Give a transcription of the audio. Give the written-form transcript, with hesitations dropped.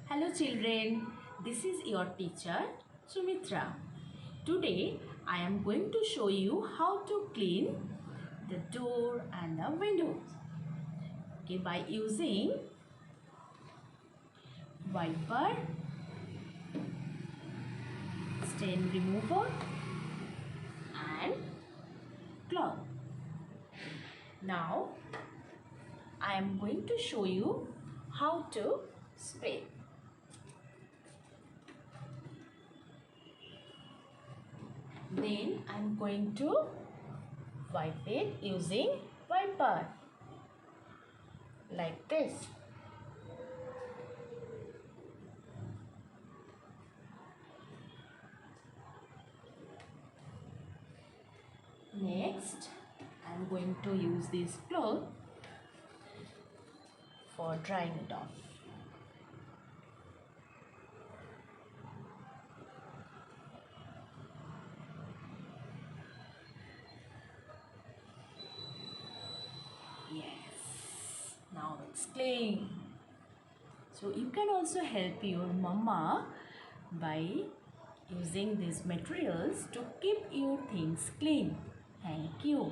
Hello children, this is your teacher Sumitra. Today I am going to show you how to clean the door and the windows. Okay, by using wiper, stain remover and cloth. Now I am going to show you how to spray. Then I am going to wipe it using wiper like this. Next, I am going to use this cloth for drying it off. Yes, now it's clean. So you can also help your mama by using these materials to keep your things clean. Thank you.